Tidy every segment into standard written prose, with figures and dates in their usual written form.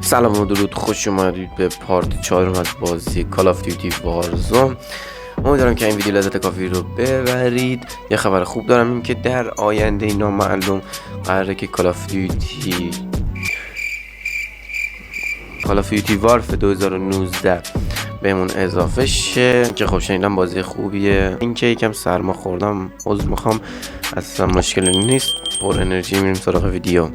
سلام و درود، خوش اومدید به پارت 4 از بازی کال آف دیوتی وارزون. امیدوارم که این ویدیو لذت کافی رو ببرید. یه خبر خوب دارم، این که در آینده نامعلوم قراره که کال آف دیوتی وارف 2019 بهمون اضافه شه که خب شنیدم بازی خوبیه. این که یکم سرما خوردم عذر میخوام، اصلا مشکلی نیست. پر انرژی میریم سراغ ویدیو.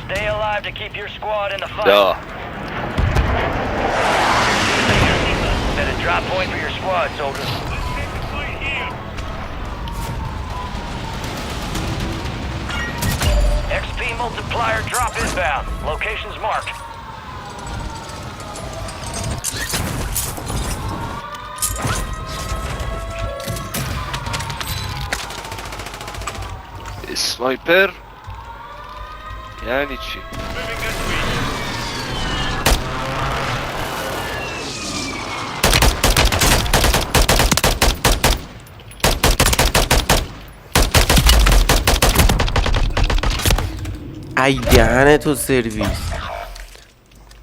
Stay alive to keep your squad in the fight. Duh. Set a drop point for your squad, soldiers. XP multiplier drop inbound. Locations marked. اسنایپر یعنی چی؟ ای دهنه تو سرویس،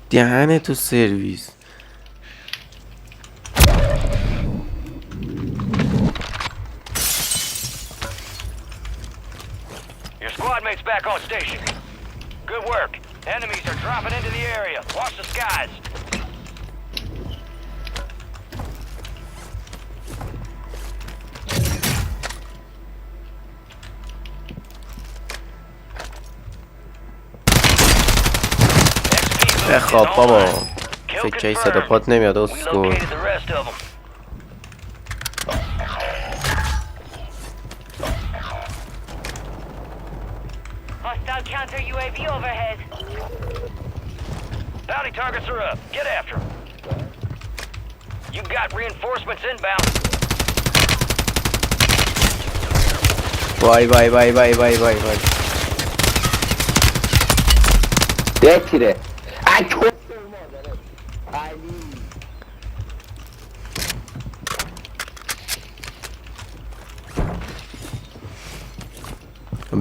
دهنه تو سرویس. Your squad mates back on station. Good work. Enemies are dropping into the area. Watch the skies. بخواب بابا، فکر صدا پات نمیاد اسکول. Hostile counter UAV overhead. Bounty targets are up. Get after them. You got reinforcements inbound. وای وای وای وای وای وای وای. بتیره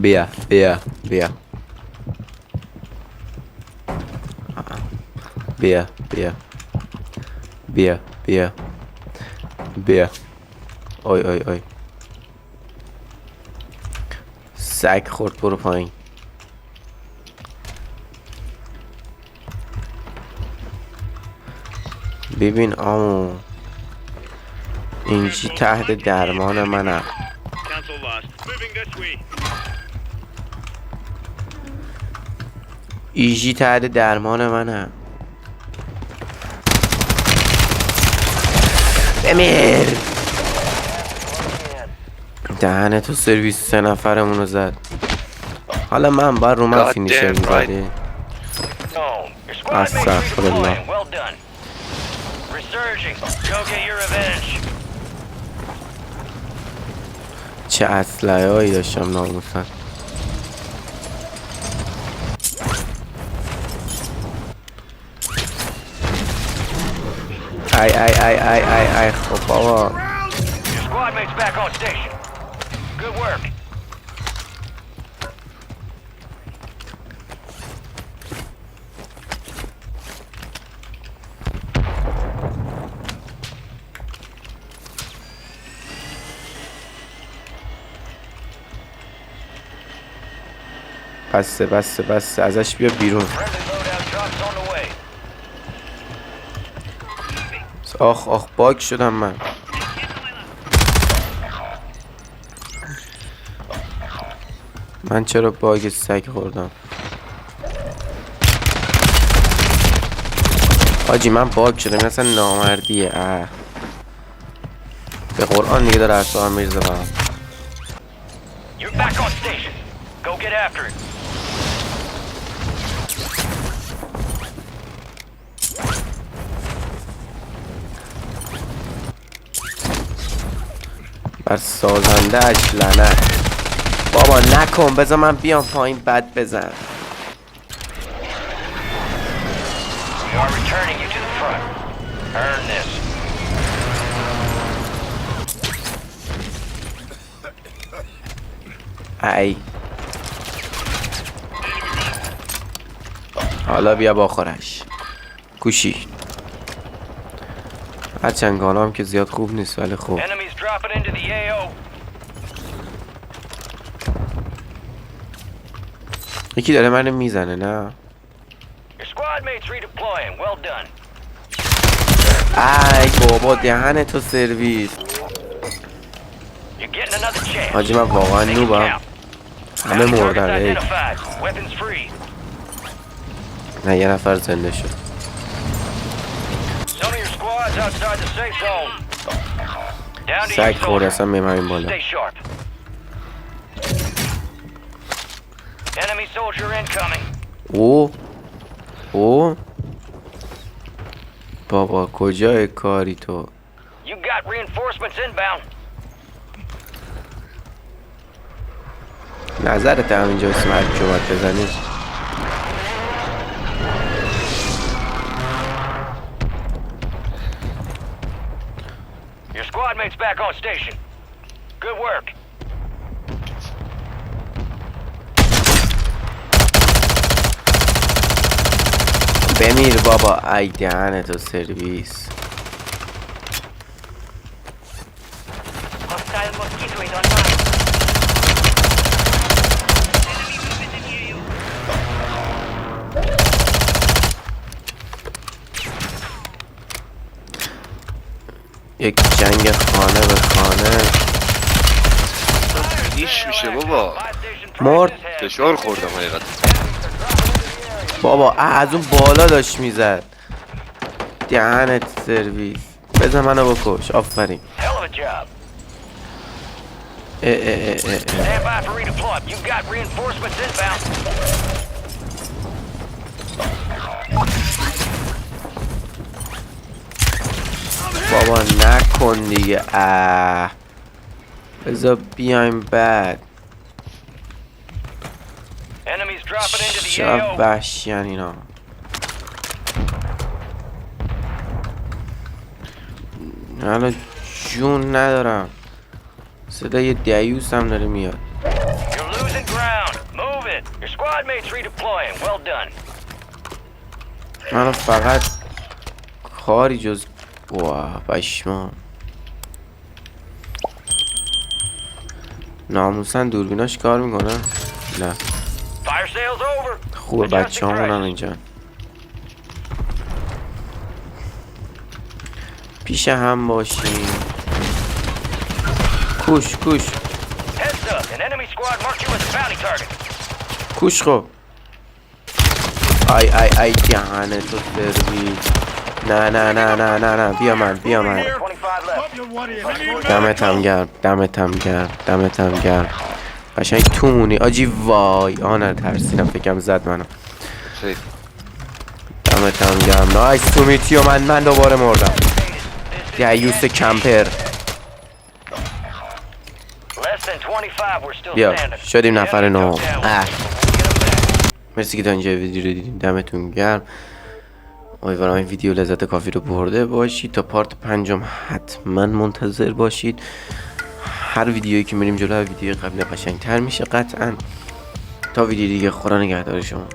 بیا بیا بیا بیا بیا بیا بیا بیا. اوی اوی اوی، سگ خورد. برو پایین. ببین آمو، اینجی تحت درمان منم. ایجی تحت درمان منم. بمیر. دهنه تو سرویس، 3 نفرمونو زد. حالا من باید رو من فینیشر میزدی. استغفرالله. چه اسلحه هایی داشتم ناموسن. ای ای ای ای ای ای. خب بابا بسه بسه بسه، ازش بیا بیرون. آخ آخ، باگ شدم من. من چرا باگ سگ خوردم؟ حاجی من باگ شدم، اصلا نامردیه. به قرآن دیگه داره اعصابم میرزه برام. بر سازنده اش لعنت. بابا نکن، بذار من بیام پایین بد بزن. We are returning you to the front. Earn this. ای حالا بیا باخورش. کوشی هرچند هم که زیاد خوب نیست ولی خوب. Enemies dropping into the AO. یکی داره منو میزنه نه. Your squad mates redeploying. Well done. ای بابا دهن تو سرویس. You're getting another chance. حاجی من واقعا Make it نوبم. count. همه Bounty targets مردن. ای identified. Weapons free. نه یه نفر زنده شد. Some of your squads outside the safe zone. Down to سگ you, خورد soldier. اصلا میم همین بالا. Stay sharp. Enemy soldier incoming. او بابا کجای کاری تو؟ You got reinforcements inbound. نظرت همینجا اسم هر کی اومد بزنی؟ Your squad mates back on station. Good work. بمیر بابا. ای دهن تو سرویس. Hostile mosquito is online. یک جنگ خانه به خانه. نیش میشه بابا. مرد. فشار خوردم حقیقت. بابا از اون بالا داشت میزد. دهنت سرویس. بزن منو بکش. آفرین. Hell of a job. Stand by for redeployment. You've got reinforcements inbound. بابا نکن دیگه. بذار بیایم بعد. Enemies dropping into the شب AO. وحشیان اینا. حالا جون ندارم. صدای دیوس هم داره میاد. You're losing ground. Move it. Your squad mates redeploying. Well done. من فقط کاری جز واه پشمام. ناموسن دوربیناش کار میکنه؟ نه Fire sales over. خوبه بچه همونم اینجا پیش هم باشیم. کوش کوش Heads up. An enemy squad marked you as a bounty target. کوش خب. ای دهنه تو سرویس. نه نه نه نه نه نه بیا من 25 left. دمت هم گرم قشنگ تو مونی آجی. وای آنر ترسیدم فکرم زد منو. خیلی دمت هم گرم. نایس تو میتی و من دوباره مردم. دیوس کمپر. Less than 25. We're still بیا standing. شدیم نفر نو. Get 'em back. مرسی که تا اینجا ویدیو رو دیدیم. دمتون گرم. امیدوارم این ویدیو لذت کافی رو برده باشید. تا پارت 5 حتما منتظر باشید. هر ویدیویی که میریم جلو ویدیو قبل قشنگتر میشه قطعا. تا ویدیو دیگه خدا نگهدار شما.